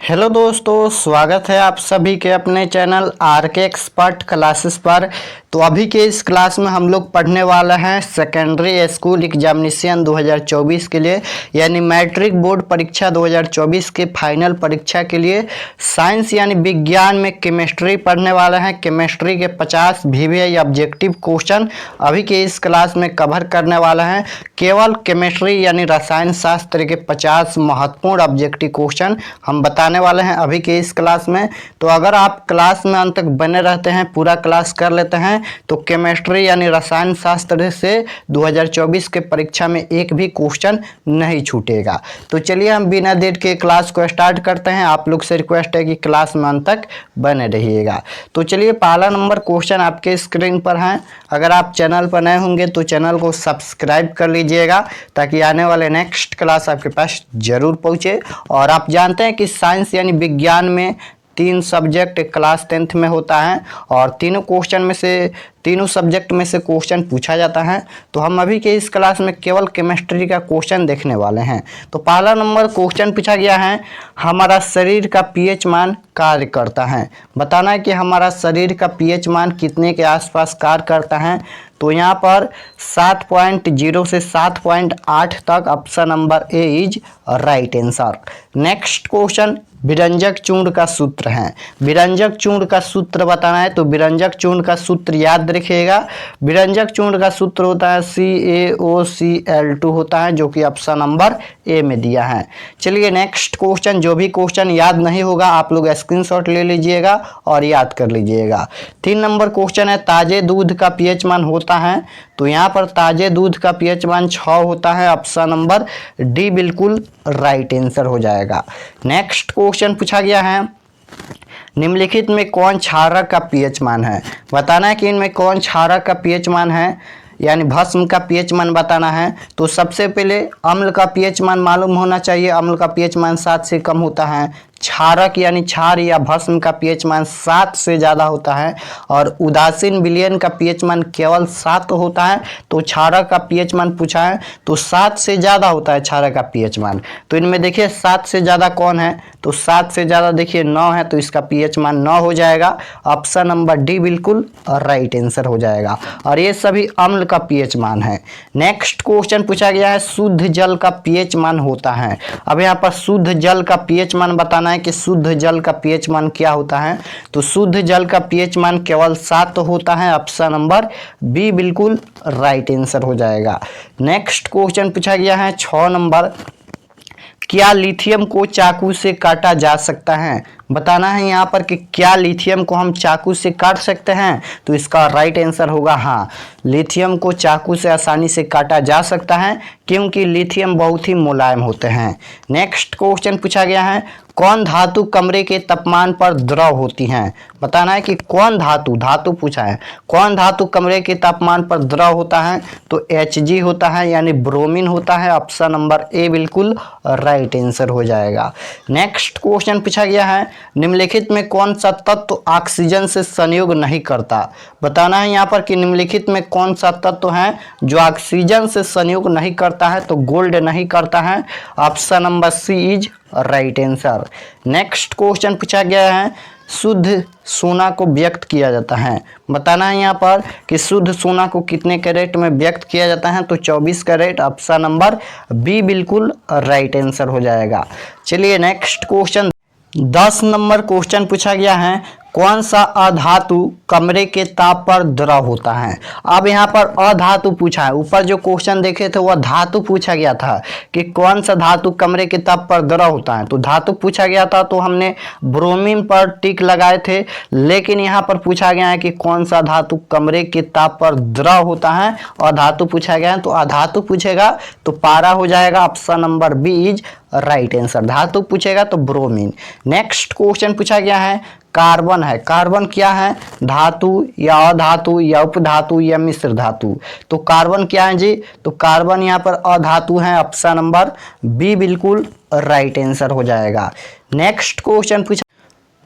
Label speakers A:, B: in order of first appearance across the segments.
A: Hello दोस्तों, स्वागत है आप सभी के अपने चैनल आर के एक्सपर्ट क्लासेस पर। तो अभी के इस क्लास में हम लोग पढ़ने वाला हैं सेकेंडरी स्कूल एग्जामिनेशन 2024 के लिए, यानी मैट्रिक बोर्ड परीक्षा 2024 के फाइनल परीक्षा के लिए साइंस यानी विज्ञान में केमिस्ट्री पढ़ने वाले हैं। केमिस्ट्री के 50 VVI ऑब्जेक्टिव क्वेश्चन अभी के इस क्लास में कवर करने वाला हैं। केवल केमिस्ट्री यानी रसायन शास्त्र के 50 महत्वपूर्ण ऑब्जेक्टिव क्वेश्चन हम बताने वाले हैं अभी के इस क्लास में। तो अगर आप क्लास में अंत तक बने रहते हैं, पूरा क्लास कर लेते हैं, तो केमिस्ट्री यानी रसायन शास्त्र से 2024 के परीक्षा में एक भी क्वेश्चन नहीं छूटेगा। तो चलिए हम बिना देर के क्लास को स्टार्ट करते हैं। आप लोग से रिक्वेस्ट है कि क्लास में अंत तक बने रहिएगा। तो चलिए पहला नंबर क्वेश्चन आपके स्क्रीन पर है। अगर आप चैनल पर नए होंगे तो चैनल को सब्सक्राइब कर लीजिएगा ताकि आने वाले नेक्स्ट क्लास आपके पास जरूर पहुंचे। और आप जानते हैं कि साइंस यानी विज्ञान में 3 सब्जेक्ट क्लास 10th में होता है और तीनों सब्जेक्ट में से क्वेश्चन पूछा जाता है। तो हम अभी के इस क्लास में केवल केमिस्ट्री का क्वेश्चन देखने वाले हैं। तो पहला नंबर क्वेश्चन पूछा गया है, हमारा शरीर का पीएच मान कार्य करता है। बताना है कि हमारा शरीर का पीएच मान कितने के आसपास कार्य करता है। तो यहाँ पर 7.0 से 7.8 तक option number A is right answer. Next question विरंजक चूर्ण का सूत्र है। विरंजक चूर्ण का सूत्र बताना है। तो विरंजक चूर्ण का सूत्र याद रखिएगा। विरंजक चूर्ण का सूत्र होता है CaOCl2 होता है, जो कि ऑप्शन नंबर ए में दिया है। चलिए नेक्स्ट क्वेश्चन, जो भी क्वेश्चन याद नहीं होगा आप लोग स्क्रीनशॉट ले लीजिएगा और याद कर लीजिएगा। 3 नंबर क्वेश्चन है, ताजे दूध का पीएच मान होता है। तो यहाँ पर ताजे दूध का पीएच मान 6 होता है। ऑप्शन नंबर डी बिल्कुल राइट आंसर हो जाएगा। नेक्स्ट क्वेश्चन पूछा गया है, निम्नलिखित में कौन क्षारक का पीएच मान है। बताना है कि इनमें कौन क्षारक का पीएच मान है, यानी भस्म का पीएच मान बताना है। तो सबसे पहले अम्ल का पीएच मान मालूम होना चाहिए। अम्ल का पीएच मान 7 से कम होता है। क्षारक यानी क्षार या भस्म का पीएच मान 7 से ज़्यादा होता है। और उदासीन विलयन का पीएच मान केवल 7 होता है। तो क्षारक का पीएच मान पूछा है तो 7 से ज़्यादा होता है क्षारक का पीएच मान। तो इनमें देखिए 7 से ज़्यादा कौन है, तो 7 से ज़्यादा देखिए 9 है, तो इसका पीएच मान 9 हो जाएगा। ऑप्शन नंबर डी बिल्कुल राइट आंसर हो जाएगा। और ये सभी अम्ल का पीएच मान है। नेक्स्ट क्वेश्चन पूछा गया है, शुद्ध जल का पीएच मान होता है। अब यहाँ पर शुद्ध जल का पीएच मान बताना है कि शुद्ध जल का पीएच मान क्या होता है। तो शुद्ध जल का पीएच मान केवल 7 होता है। ऑप्शन नंबर बी बिल्कुल राइट आंसर हो जाएगा। नेक्स्ट क्वेश्चन पूछा गया है 6 नंबर, क्या लिथियम को चाकू से काटा जा सकता है। बताना है यहाँ पर कि क्या लिथियम को हम चाकू से काट सकते हैं। तो इसका राइट आंसर होगा हाँ, लिथियम को चाकू से आसानी से काटा जा सकता है क्योंकि लिथियम बहुत ही मुलायम होते हैं। नेक्स्ट क्वेश्चन पूछा गया है, कौन धातु कमरे के तापमान पर द्रव होती हैं। बताना है कि कौन धातु पूछा है, कौन धातु कमरे के तापमान पर द्रव होता है। तो Hg होता है, यानी ब्रोमीन होता है। ऑप्शन नंबर ए बिल्कुल राइट आंसर हो जाएगा। नेक्स्ट क्वेश्चन पूछा गया है, निम्नलिखित में कौन सा तत्व ऑक्सीजन से संयोग नहीं करता। बताना है यहाँ पर कि निम्नलिखित में कौन सा तत्व है जो ऑक्सीजन से संयोग नहीं करता है। तो गोल्ड नहीं करता है। Option number C is right answer. Next question पूछा गया है, शुद्ध सोना को व्यक्त किया जाता है। बताना है यहाँ पर कि शुद्ध सोना को कितने कैरेट में व्यक्त किया जाता है। तो 24 कैरेट। ऑप्शन नंबर बी बिल्कुल राइट आंसर हो जाएगा। चलिए नेक्स्ट क्वेश्चन 10 नंबर क्वेश्चन पूछा गया है, कौन सा अधातु कमरे के ताप पर द्रव होता है। अब यहाँ पर अधातु पूछा है। ऊपर जो क्वेश्चन देखे थे वह धातु पूछा गया था कि कौन सा धातु कमरे के ताप पर द्रव होता है। तो धातु पूछा गया था तो हमने ब्रोमीन पर टिक लगाए थे। लेकिन यहाँ पर पूछा गया है कि कौन सा धातु कमरे के ताप पर द्रव होता है। अधातु पूछा गया है तो अधातु पूछेगा तो पारा हो जाएगा। Option number B is right answer. धातु पूछेगा तो ब्रोमीन। नेक्स्ट क्वेश्चन पूछा गया है, कार्बन है। कार्बन क्या है, धातु या अधातु या उपधातु या मिश्र धातु। तो कार्बन क्या है जी, तो कार्बन यहाँ पर अधातु है। ऑप्शन नंबर बी बिल्कुल राइट आंसर हो जाएगा। नेक्स्ट क्वेश्चन पूछा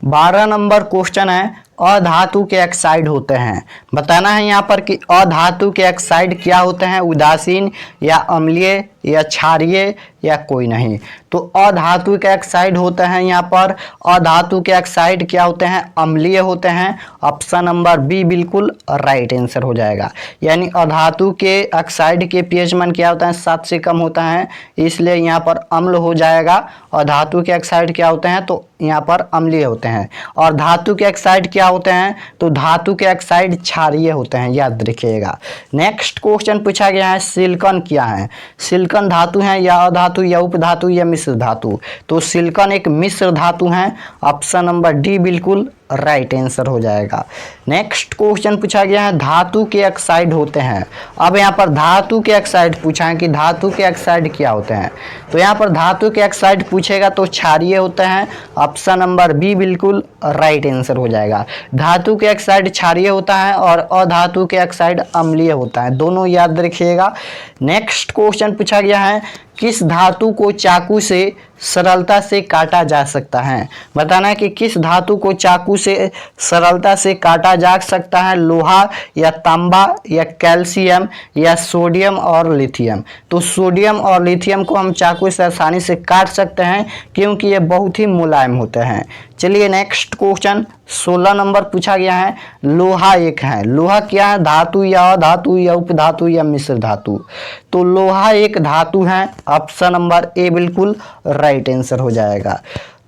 A: 12 नंबर क्वेश्चन है, अधातु के ऑक्साइड होते हैं। बताना है यहाँ पर कि अधातु के ऑक्साइड क्या होते हैं, उदासीन या अम्लीय या क्षारीय या कोई नहीं। तो अधातु के ऑक्साइड होते हैं यहाँ पर, अधातु के ऑक्साइड क्या होते हैं, अम्लीय होते हैं। ऑप्शन नंबर बी बिल्कुल राइट आंसर हो जाएगा। यानी अधातु के ऑक्साइड के पीएच मान क्या होता है, 7 से कम होता है, इसलिए यहाँ पर अम्ल हो जाएगा। अधातु के ऑक्साइड क्या होते हैं, तो यहाँ पर अम्लीय होते हैं। और धातु के ऑक्साइड क्या होते हैं, तो धातु के ऑक्साइड क्षारीय होते हैं, याद रखिएगा। नेक्स्ट क्वेश्चन पूछा गया है, सिलिकॉन क्या है। सिलिकॉन धातु है या अधातु या उपधातु या मिश्र धातु। तो सिलिकॉन एक मिश्र धातु है। ऑप्शन नंबर डी बिल्कुल राइट आंसर हो जाएगा। नेक्स्ट क्वेश्चन पूछा गया है, धातु के ऑक्साइड होते हैं। अब यहाँ पर धातु के ऑक्साइड पूछा है कि धातु के ऑक्साइड क्या होते हैं। तो यहाँ पर धातु के ऑक्साइड पूछेगा तो क्षारीय होते हैं। ऑप्शन नंबर बी बिल्कुल राइट आंसर हो जाएगा। धातु के ऑक्साइड क्षारीय होता है और अधातु के ऑक्साइड अम्लीय होता है, दोनों याद रखिएगा। नेक्स्ट क्वेश्चन पूछा गया है, किस धातु को चाकू से सरलता से काटा जा सकता है। बताना है कि किस धातु को चाकू से सरलता से काटा जा सकता है, लोहा या तांबा या कैल्शियम या सोडियम और लिथियम। तो सोडियम और लिथियम को हम चाकू से आसानी से काट सकते हैं क्योंकि ये बहुत ही मुलायम होते हैं। चलिए नेक्स्ट क्वेश्चन 16 नंबर पूछा गया है, लोहा एक है। लोहा क्या है, धातु या अधातु या उपधातु या मिश्र धातु। तो लोहा एक धातु है। ऑप्शन नंबर ए बिल्कुल राइट आंसर हो जाएगा।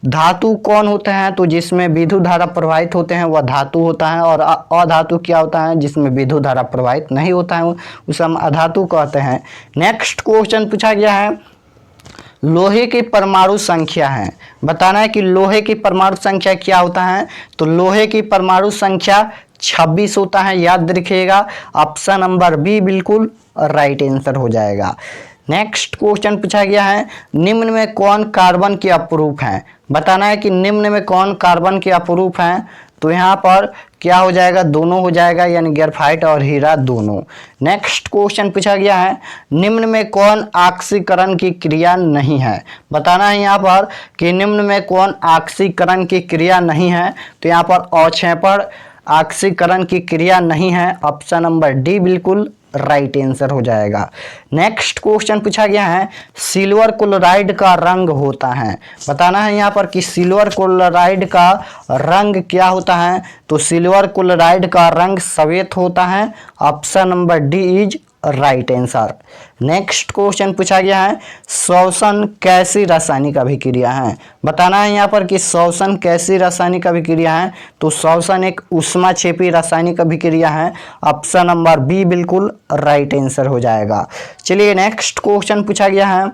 A: धातु कौन होते हैं, तो जिसमें विद्युत धारा प्रवाहित होते हैं वह धातु होता है। और अधातु क्या होता है, जिसमें विद्युत धारा प्रवाहित नहीं होता है उसे हम अधातु कहते हैं। नेक्स्ट क्वेश्चन पूछा गया है, लोहे की परमाणु संख्या है। बताना है कि लोहे की परमाणु संख्या क्या होता है। तो लोहे की परमाणु संख्या 26 होता है, याद रखिएगा। ऑप्शन नंबर बी बिल्कुल राइट आंसर हो जाएगा। नेक्स्ट क्वेश्चन पूछा गया है, निम्न में कौन कार्बन के अपरूप है। बताना है कि निम्न में कौन कार्बन के अपरूप है। तो यहाँ पर क्या हो जाएगा, दोनों हो जाएगा, यानी ग्रेफाइट और हीरा दोनों। नेक्स्ट क्वेश्चन पूछा गया है, निम्न में कौन ऑक्सीकरण की क्रिया नहीं है। बताना है यहाँ पर कि निम्न में कौन ऑक्सीकरण की क्रिया नहीं है। तो यहाँ पर अक्षेपण ऑक्सीकरण की क्रिया नहीं है। ऑप्शन नंबर डी बिल्कुल राइट आंसर हो जाएगा। नेक्स्ट क्वेश्चन पूछा गया है, सिल्वर क्लोराइड का रंग होता है। बताना है यहाँ पर कि सिल्वर क्लोराइड का रंग क्या होता है। तो सिल्वर क्लोराइड का रंग श्वेत होता है। Option number D is right answer. Next question पूछा गया है, श्वसन कैसी रासायनिक अभिक्रिया है। बताना है यहाँ पर कि श्वसन कैसी रासायनिक अभिक्रिया है। तो श्वसन एक ऊष्माक्षेपी रासायनिक अभिक्रिया है। ऑप्शन नंबर बी बिल्कुल राइट आंसर हो जाएगा। चलिए नेक्स्ट क्वेश्चन पूछा गया है,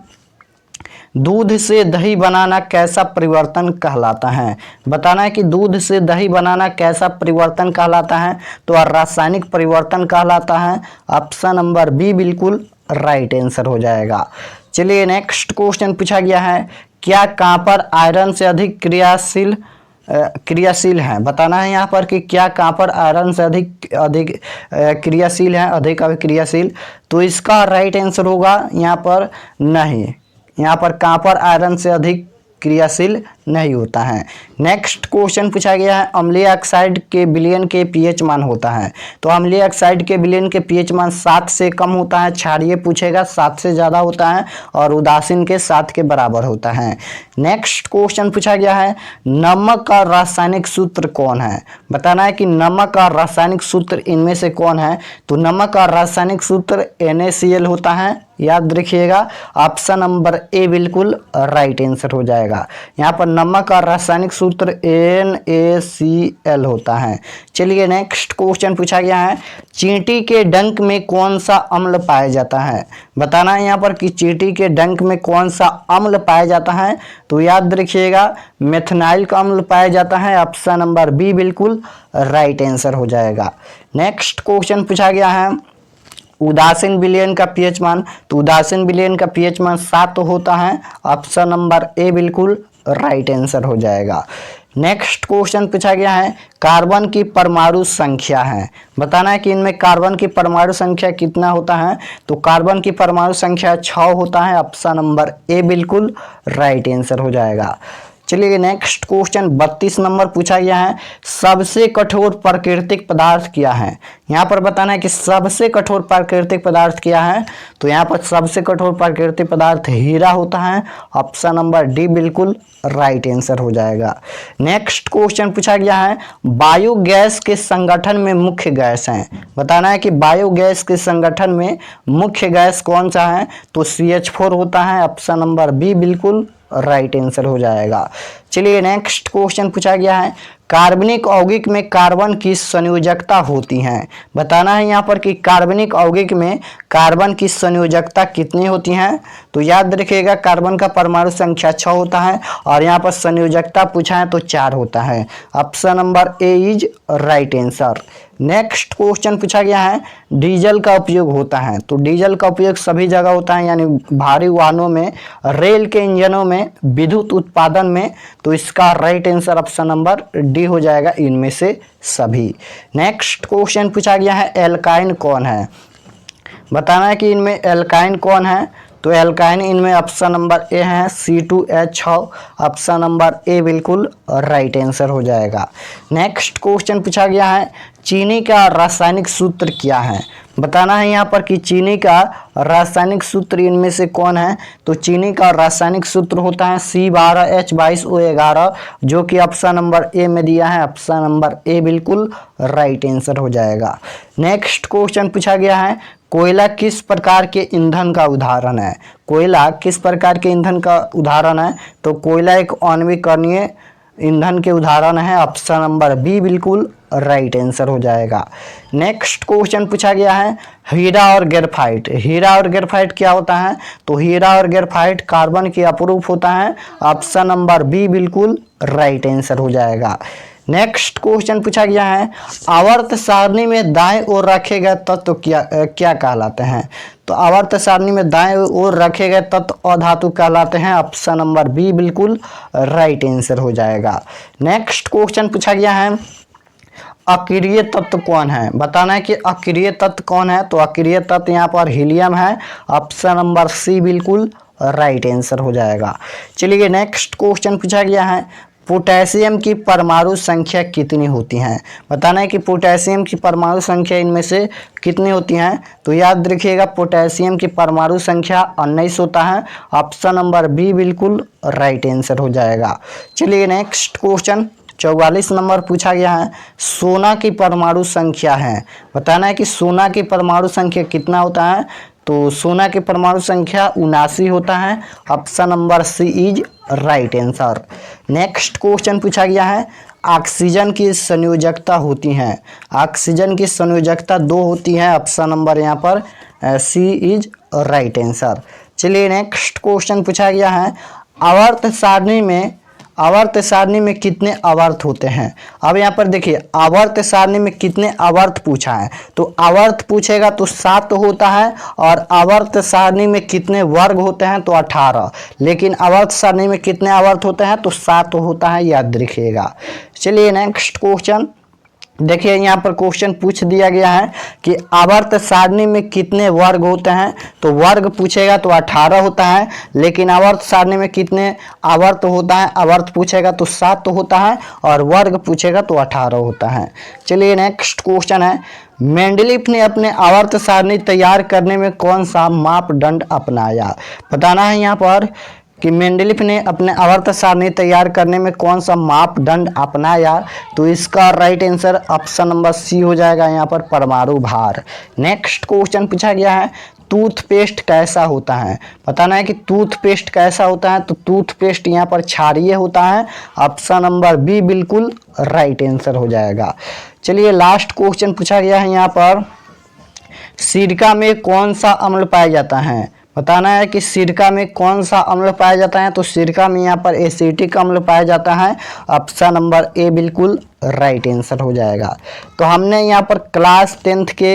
A: दूध से दही बनाना कैसा परिवर्तन कहलाता है। बताना है कि दूध से दही बनाना कैसा परिवर्तन कहलाता है। तो रासायनिक परिवर्तन कहलाता है। ऑप्शन नंबर बी बिल्कुल राइट आंसर हो जाएगा। चलिए नेक्स्ट क्वेश्चन पूछा गया है, क्या कॉपर आयरन से अधिक क्रियाशील है। बताना है यहाँ पर कि क्या कॉपर आयरन से अधिक क्रियाशील है, अधिक अभिक्रियाशील। तो इसका राइट आंसर होगा यहाँ पर नहीं, यहाँ पर कॉपर आयरन से अधिक क्रियाशील नहीं होता है। नेक्स्ट क्वेश्चन पूछा गया है, अम्लीय ऑक्साइड के विलयन के पीएच मान होता है। तो अम्लीय ऑक्साइड के विलयन के पीएच मान 7 से कम होता है। क्षारीय पूछेगा 7 से ज़्यादा होता है और उदासीन के 7 के बराबर होता है। नेक्स्ट क्वेश्चन पूछा गया है, नमक का रासायनिक सूत्र कौन है। बताना है कि नमक का रासायनिक सूत्र इनमें से कौन है। तो नमक का रासायनिक सूत्र NaCl होता है, याद रखिएगा। ऑप्शन नंबर ए बिल्कुल राइट आंसर हो जाएगा। यहाँ पर नमक का रासायनिक सूत्र NaCl होता है। चलिए नेक्स्ट क्वेश्चन पूछा गया है, चींटी के डंक में कौन सा अम्ल पाया जाता है। बताना है यहाँ पर कि चींटी के डंक में कौन सा अम्ल पाया जाता है। तो याद रखिएगा, मेथनाइल का अम्ल पाया जाता है। ऑप्शन नंबर बी बिल्कुल राइट आंसर हो जाएगा। नेक्स्ट क्वेश्चन पूछा गया है, उदासीन विलयन का पीएच मान। तो उदासीन विलयन का पीएच मान 7 होता है। ऑप्शन नंबर ए बिल्कुल राइट आंसर हो जाएगा। नेक्स्ट क्वेश्चन पूछा गया है, कार्बन की परमाणु संख्या है। बताना है कि इनमें कार्बन की परमाणु संख्या कितना होता है। तो कार्बन की परमाणु संख्या 6 होता है। ऑप्शन नंबर ए बिल्कुल राइट आंसर हो जाएगा। चलिए नेक्स्ट क्वेश्चन 32 नंबर पूछा गया है, सबसे कठोर प्राकृतिक पदार्थ क्या है। यहाँ पर बताना है कि सबसे कठोर प्राकृतिक पदार्थ क्या है। तो यहाँ पर सबसे कठोर प्राकृतिक पदार्थ हीरा होता है। ऑप्शन नंबर डी बिल्कुल राइट आंसर हो जाएगा। नेक्स्ट क्वेश्चन पूछा गया है, बायोगैस के संगठन में मुख्य गैस है। बताना है कि बायोगैस के संगठन में मुख्य गैस कौन सा है। तो CH4 होता है। ऑप्शन नंबर बी बिल्कुल राइट आंसर हो जाएगा। चलिए नेक्स्ट क्वेश्चन पूछा गया है, कार्बनिक यौगिक में कार्बन की संयोजकता होती है। बताना है यहाँ पर कि कार्बनिक यौगिक में कार्बन की संयोजकता कितनी होती है। तो याद रखिएगा कार्बन का परमाणु संख्या 6 होता है और यहाँ पर संयोजकता पूछा है तो 4 होता है। Option number A is right answer. Next question पूछा गया है, डीजल का उपयोग होता है। तो डीजल का उपयोग सभी जगह होता है, यानी भारी वाहनों में, रेल के इंजनों में, विद्युत उत्पादन में। तो इसका right answer option number D हो जाएगा, इनमें से सभी। नेक्स्ट क्वेश्चन पूछा गया है, एल्काइन कौन है। बताना है कि इनमें एल्काइन कौन है। तो एल्काइन इनमें ऑप्शन नंबर ए है C2H6। ऑप्शन नंबर ए बिल्कुल राइट आंसर हो जाएगा। नेक्स्ट क्वेश्चन पूछा गया है, चीनी का रासायनिक सूत्र क्या है। बताना है यहाँ पर कि चीनी का रासायनिक सूत्र इनमें से कौन है। तो चीनी का रासायनिक सूत्र होता है C12H22O11, जो कि ऑप्शन नंबर ए में दिया है। ऑप्शन नंबर ए बिल्कुल राइट आंसर हो जाएगा। नेक्स्ट क्वेश्चन पूछा गया है, कोयला किस प्रकार के ईंधन का उदाहरण है। कोयला किस प्रकार के ईंधन का उदाहरण है। तो कोयला एक आणविकरणीय ईंधन के उदाहरण है। ऑप्शन नंबर बी बिल्कुल राइट आंसर हो जाएगा। नेक्स्ट क्वेश्चन पूछा गया है, हीरा और ग्रेफाइट। हीरा और ग्रेफाइट क्या होता है। तो हीरा और ग्रेफाइट कार्बन के अपरूप होता है। ऑप्शन नंबर बी बिल्कुल राइट आंसर हो जाएगा। नेक्स्ट क्वेश्चन पूछा गया है, आवर्त सारणी में दाएं ओर रखे गए तत्व क्या कहलाते हैं। तो आवर्त सारणी में दाएं ओर रखे गए तत्व अधातु कहलाते हैं। ऑप्शन नंबर बी बिल्कुल राइट आंसर हो जाएगा। नेक्स्ट क्वेश्चन पूछा गया है, अक्रिय तत्व कौन है। बताना है कि अक्रिय तत्व कौन है। तो अक्रिय तत्व यहाँ पर हीलियम है। ऑप्शन नंबर सी बिल्कुल राइट आंसर हो जाएगा। चलिए नेक्स्ट क्वेश्चन पूछा गया है, पोटेशियम की परमाणु संख्या कितनी होती है। बताना है कि पोटेशियम की परमाणु संख्या इनमें से कितनी होती है। तो याद रखिएगा पोटेशियम की परमाणु संख्या 19 होता है। ऑप्शन नंबर बी बिल्कुल राइट आंसर हो जाएगा। चलिए नेक्स्ट क्वेश्चन 44 नंबर पूछा गया है, सोना की परमाणु संख्या है। बताना है कि सोना की परमाणु संख्या कितना होता है। तो सोना की परमाणु संख्या 79 होता है। Option number C is right answer. Next question पूछा गया है, ऑक्सीजन की संयोजकता होती है। ऑक्सीजन की संयोजकता 2 होती है। ऑप्शन नंबर यहाँ पर सी इज राइट आंसर। चलिए नेक्स्ट क्वेश्चन पूछा गया है, आवर्त सारणी में कितने आवर्त होते हैं। अब यहाँ पर देखिए आवर्त सारणी में कितने आवर्त पूछा है। तो आवर्त पूछेगा तो 7 होता है और आवर्त सारणी में कितने वर्ग होते हैं तो 18। लेकिन आवर्त सारणी में कितने आवर्त होते हैं तो 7 होता है, याद रखिएगा। चलिए नेक्स्ट क्वेश्चन देखिए, यहाँ पर क्वेश्चन पूछ दिया गया है कि आवर्त सारणी में कितने वर्ग होते हैं। तो वर्ग पूछेगा तो 18 होता है। लेकिन आवर्त सारणी में कितने आवर्त होता है, आवर्त पूछेगा तो 7 होता है और वर्ग पूछेगा तो 18 होता है। चलिए नेक्स्ट क्वेश्चन है, मेंडलीफ ने अपने आवर्त सारणी तैयार करने में कौन सा मापदंड अपनाया। बताना है यहाँ पर कि मेंडलीफ ने अपने आवर्त सारणी तैयार करने में कौन सा मापदंड अपनाया। तो इसका right answer option number C हो जाएगा, यहाँ पर परमाणु भार। नेक्स्ट क्वेश्चन पूछा गया है, टूथपेस्ट कैसा होता है। बताना है कि टूथपेस्ट कैसा होता है। तो टूथपेस्ट यहाँ पर क्षारीय होता है। ऑप्शन नंबर बी बिल्कुल राइट आंसर हो जाएगा। चलिए लास्ट क्वेश्चन पूछा गया है, यहाँ पर सिरका में कौन सा अम्ल पाया जाता है। बताना है कि सिरका में कौन सा अम्ल पाया जाता है। तो सिरका में यहाँ पर एसिटिक अम्ल पाया जाता है। ऑप्शन नंबर ए बिल्कुल राइट आंसर हो जाएगा। तो हमने यहाँ पर क्लास 10th के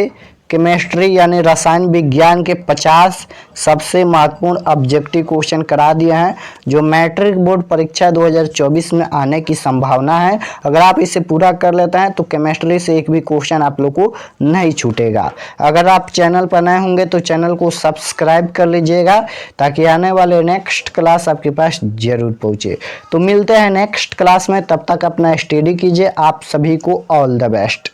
A: केमिस्ट्री यानी रसायन विज्ञान के 50 सबसे महत्वपूर्ण ऑब्जेक्टिव क्वेश्चन करा दिए हैं जो मैट्रिक बोर्ड परीक्षा 2024 में आने की संभावना है। अगर आप इसे पूरा कर लेते हैं तो केमिस्ट्री से एक भी क्वेश्चन आप लोग को नहीं छूटेगा। अगर आप चैनल पर नए होंगे तो चैनल को सब्सक्राइब कर लीजिएगा ताकि आने वाले नेक्स्ट क्लास आपके पास जरूर पहुंचे। तो मिलते हैं नेक्स्ट क्लास में, तब तक अपना स्टडी कीजिए। आप सभी को ऑल द बेस्ट।